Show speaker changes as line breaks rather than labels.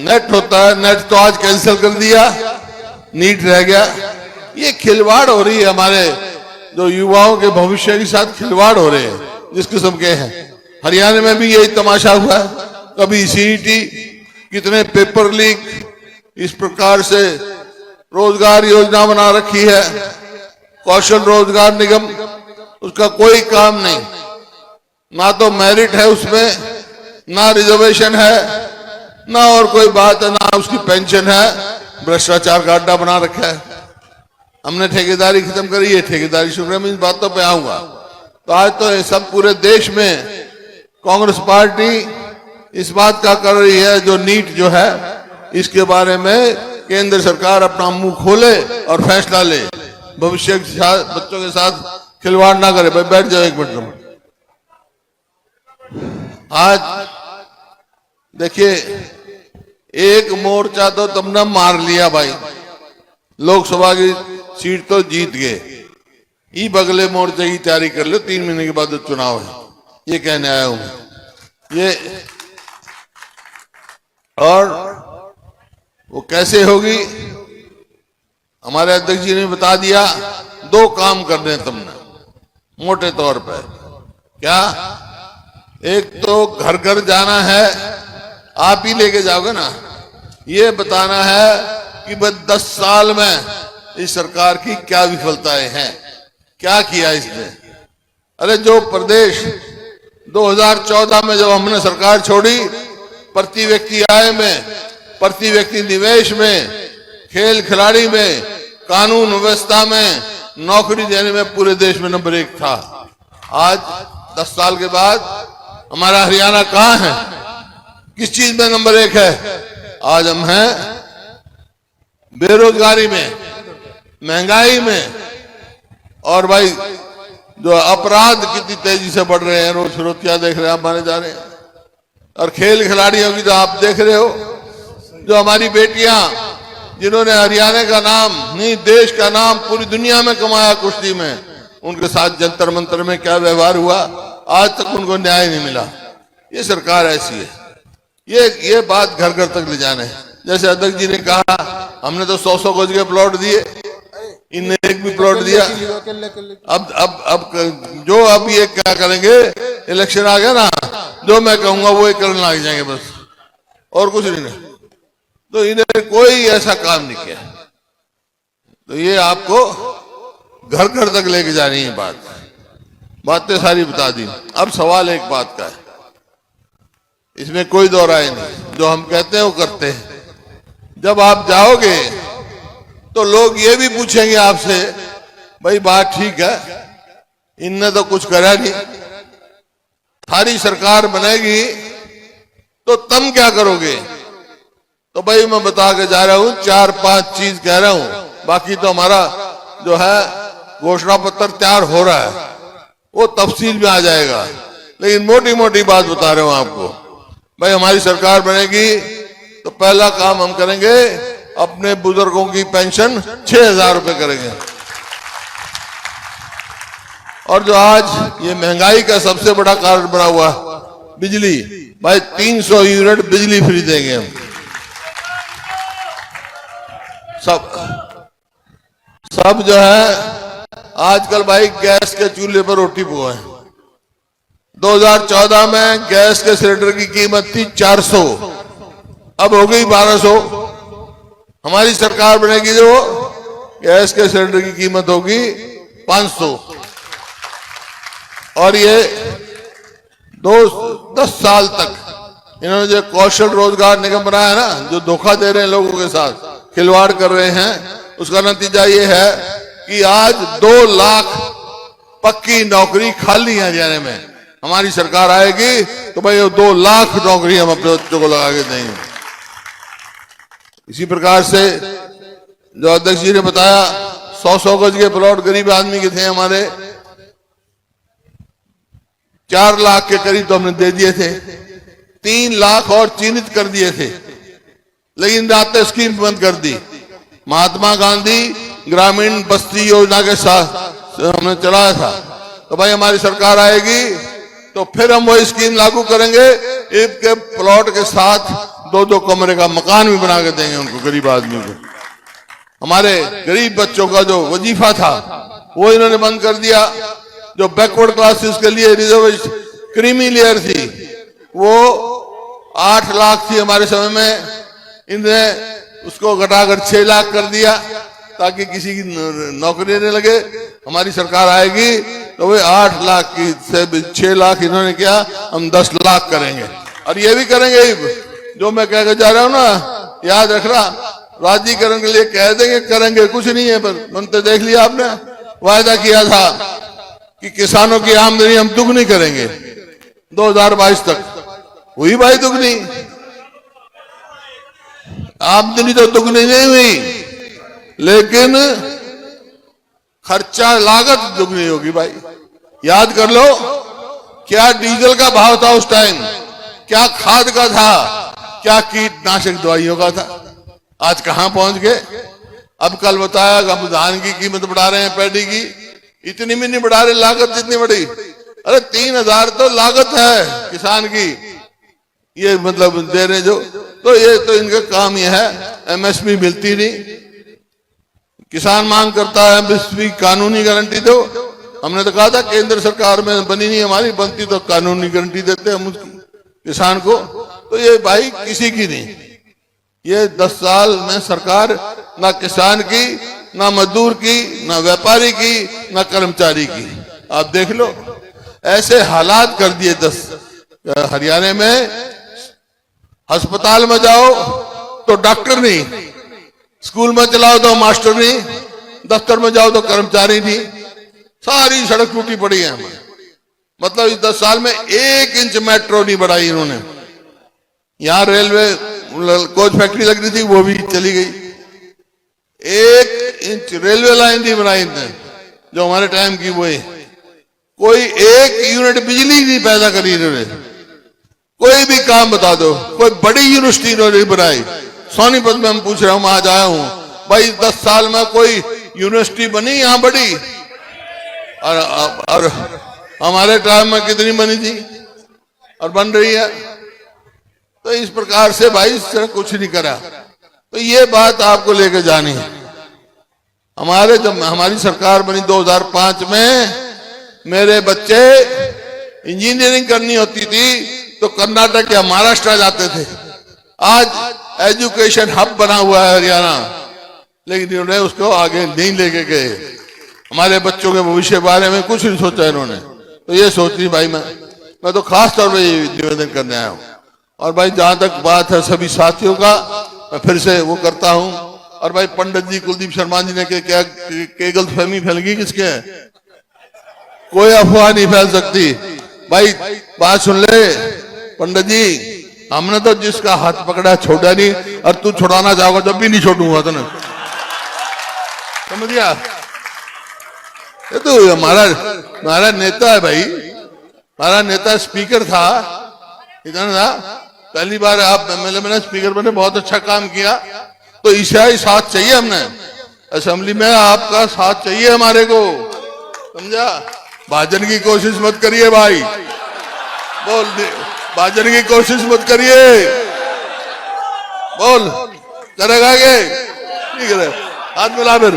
Net होता है, net तो आज कैंसिल कर दिया, नीट रह गया। ये खिलवाड़ हो रही है, हमारे जो युवाओं के भविष्य के साथ खिलवाड़ हो रहे हैं जिस किस्म के हैं। हरियाणा में भी यही तमाशा हुआ, कभी सीईटी, कितने पेपर लीक, इस प्रकार से रोजगार योजना बना रखी है, कौशल रोजगार निगम, उसका कोई काम नहीं, ना तो मेरिट है उसमें, ना रिजर्वेशन है, ना और कोई बात है, ना उसकी पेंशन है, भ्रष्टाचार का अड्डा बना रखा है। हमने ठेकेदारी खत्म करी है, ठेकेदारी शुरू है, मैं इन बातों पे आऊंगा। तो आज तो सब पूरे देश में कांग्रेस पार्टी इस बात का कर रही है, जो नीट जो है इसके बारे में केंद्र सरकार अपना मुंह खोले और फैसला ले, भविष्य के साथ बच्चों के साथ खिलवाड़ ना करे। भाई बैठ जाओ एक मिनट। आज देखिए, एक मोर्चा तो तुमने मार लिया भाई, लोकसभा की सीट तो जीत गए, ई बगले मोर्चे की तैयारी कर लो, 3 महीने के बाद तो चुनाव है, ये कहने आया हूं ये। और वो कैसे होगी, हमारे अध्यक्ष जी ने बता दिया। 2 काम करने तुमने मोटे तौर पर, क्या? एक तो घर घर जाना है, आप ही लेके जाओगे ना, ये बताना है कि बस 10 साल में इस सरकार की क्या विफलताएं हैं, क्या किया इसने। अरे जो प्रदेश 2014 में जब हमने सरकार छोड़ी, प्रति व्यक्ति आय में, प्रति व्यक्ति निवेश में, खेल खिलाड़ी में, कानून व्यवस्था में, नौकरी देने में पूरे देश में नंबर 1 था। आज 10 साल के बाद हमारा हरियाणा कहां है, किस चीज में नंबर 1 है? आज हम हैं बेरोजगारी में, महंगाई में, और भाई जो अपराध कितनी तेजी से बढ़ रहे हैं, रोज फिरौतियां देख रहे हैं आप, माने जा रहे हैं। और खेल खिलाड़ियों की तो आप देख रहे हो, जो हमारी बेटियां जिन्होंने हरियाणा का नाम नहीं देश का नाम पूरी दुनिया में कमाया कुश्ती में, उनके साथ जंतर मंतर में क्या व्यवहार हुआ, आज तक उनको न्याय नहीं मिला। ये सरकार ऐसी है, ये बात घर घर तक ले जाने है। जैसे अध्यक्ष जी ने कहा, हमने तो 100 गज के प्लॉट दिए, इनने एक भी प्लॉट दिया। अब जो अब ये क्या करेंगे, इलेक्शन आ गया ना, जो मैं कहूंगा वो करने लग जाएंगे बस, और कुछ नहीं। तो इन्हें कोई ऐसा काम नहीं किया। तो ये आपको घर घर तक लेके जानी है बातें सारी बता दी। अब सवाल एक बात का है, इसमें कोई दो राय नहीं, जो हम कहते हैं वो करते हैं। जब आप जाओगे तो लोग ये भी पूछेंगे आपसे, भाई बात ठीक है, इनने तो कुछ करा नहीं, सारी सरकार बनेगी तो तुम क्या करोगे? तो भाई मैं बता के जा रहा हूं, 4-5 चीज कह रहा हूं, बाकी तो हमारा जो है घोषणा पत्र तैयार हो रहा है, वो तफसील में आ जाएगा। लेकिन मोटी मोटी बात बता रहा हूं आपको। भाई हमारी सरकार बनेगी तो पहला काम हम करेंगे, अपने बुजुर्गों की पेंशन 6,000 रुपए करेंगे। और जो आज ये महंगाई का सबसे बड़ा कारण बना हुआ बिजली, भाई 300 यूनिट बिजली फ्री देंगे हम सब जो है। आजकल भाई गैस के चूल्हे पर रोटी पकाएं। 2014 में गैस के सिलेंडर की कीमत थी 400, अब हो गई 1200। हमारी सरकार बनेगी जो गैस के सिलेंडर की कीमत होगी 500। और ये 10 साल तक इन्होंने जो कौशल रोजगार निगम बनाया ना, जो धोखा दे रहे हैं लोगों के साथ, खिलवाड़ कर रहे हैं, उसका नतीजा ये है कि आज 2 लाख पक्की नौकरी खाली है हरियाणा में। हमारी सरकार आएगी तो भाई 2 लाख नौकरी हम अपने बच्चों को लगा के देंगे। इसी प्रकार से जो अध्यक्ष जी ने बताया, 100 गज के प्लॉट गरीब आदमी के थे हमारे, 4 लाख के करीब तो हमने दे दिए थे, 3 लाख और चिन्हित कर दिए थे, लेकिन रात स्कीम बंद कर दी। महात्मा गांधी ग्रामीण बस्ती योजना के साथ हमने चलाया था। तो भाई हमारी सरकार आएगी तो फिर हम वही स्कीम लागू करेंगे, एक के प्लॉट के साथ 2-2 कमरे का मकान भी बना के देंगे उनको, गरीब आदमी को। हमारे गरीब बच्चों का जो वजीफा था वो इन्होंने बंद कर दिया। जो बैकवर्ड क्लासेस के लिए रिजर्वेशन क्रीमी लेयर थी वो 8 लाख थी हमारे समय में, इन्हें उसको घटाकर 6 लाख कर दिया ताकि किसी की नौकरी नहीं लगे। हमारी सरकार आएगी तो वे 8 लाख की से 6 लाख इन्होंने किया, हम 10 लाख करेंगे। और ये भी करेंगे जो मैं कह के जा रहा हूं ना, याद रखना, राज्यीकरण के लिए कह देंगे, करेंगे कुछ नहीं है। पर बनते देख लिया आपने, वायदा किया था कि किसानों की आमदनी हम दुगनी करेंगे 2022 तक, हुई भाई दुगनी? आमदनी तो दुगनी नहीं हुई, लेकिन खर्चा लागत दुगनी होगी भाई। याद कर लो क्या डीजल का भाव था उस टाइम, क्या खाद का था, क्या कीटनाशक दवाइयों का था। आज कहां पहुंच गए? अब कल बताया अब धान की कीमत बढ़ा रहे हैं, पैडी की इतनी भी नहीं बढ़ा रहे, लागत जितनी बढ़ी। अरे 3000 तो लागत है किसान की, ये मतलब दे रहे जो, तो ये तो इनका काम ये है, एमएसपी मिलती नहीं। किसान मांग करता है एमएसपी कानूनी गारंटी दो। हमने तो कहा था केंद्र सरकार में बनी नहीं, हमारी बनती तो कानूनी गारंटी देते हम उसकी किसान को। तो ये भाई किसी की नहीं, ये 10 साल में सरकार ना किसान की, ना मजदूर की, ना व्यापारी की, ना कर्मचारी की। आप देख लो ऐसे हालात कर दिए। 10 हरियाणा में अस्पताल में जाओ तो डॉक्टर नहीं, स्कूल में चलाओ तो मास्टर नहीं, दफ्तर में जाओ तो कर्मचारी नहीं, सारी सड़क टूटी पड़ी है हमें। मतलब इस 10 साल में 1 इंच मेट्रो नहीं बढ़ाई इन्होंने। यहां रेलवे कोच फैक्ट्री लग रही थी, वो भी चली गई। 1 इंच रेलवे लाइन नहीं बनाई इन्होंने जो हमारे टाइम की, वो है कोई 1 यूनिट बिजली नहीं पैदा करी इन्होंने। कोई भी काम बता दो, कोई बड़ी यूनिवर्सिटी इन्होंने बनाई। सोनीपत में हम पूछ रहे हूं, आज आया हूं भाई, 10 साल में कोई यूनिवर्सिटी बनी यहां बड़ी? और हमारे टाइम में कितनी बनी थी और बन रही है? तो इस प्रकार से भाई इस तरह कुछ नहीं करा। तो ये बात आपको लेकर जानी है। जब हमारी सरकार बनी 2005 में, मेरे बच्चे इंजीनियरिंग करनी होती थी तो कर्नाटक या महाराष्ट्र जाते थे। आज एजुकेशन हब बना हुआ है हरियाणा, लेकिन इन्होंने उसको आगे नहीं लेके गए। हमारे बच्चों के भविष्य के बारे में कुछ नहीं सोचा इन्होंने। तो ये सोचती भाई मैं तो खास तौर पर निवेदन करने आया हूं। और भाई जहां तक बात है सभी साथियों का, मैं फिर से वो करता हूं। और भाई पंडित जी कुलदीप शर्मा जी ने क्या गलतफहमी फैल गई किसके? कोई अफवाह नहीं फैल सकती भाई। बात सुन ले पंडित जी, हमने तो जिसका हाथ पकड़ा छोड़ा नहीं, और तू छुड़ाना चाहोगा जब भी नहीं छोड़ूंगा तूने, समझ गया? ये तो हमारा नेता है भाई, हमारा नेता स्पीकर था, इतना था। पहली बार आप एमएलए में स्पीकर बने, बहुत अच्छा काम किया। तो ईसाई साथ चाहिए, हमने असेंबली में आपका साथ चाहिए हमारे को, समझा? भाजन की कोशिश मत करिए भाई, बोल भाजन की कोशिश मत करिए, बोल करेगा आगे, ठीक है? हाथ मिला फिर।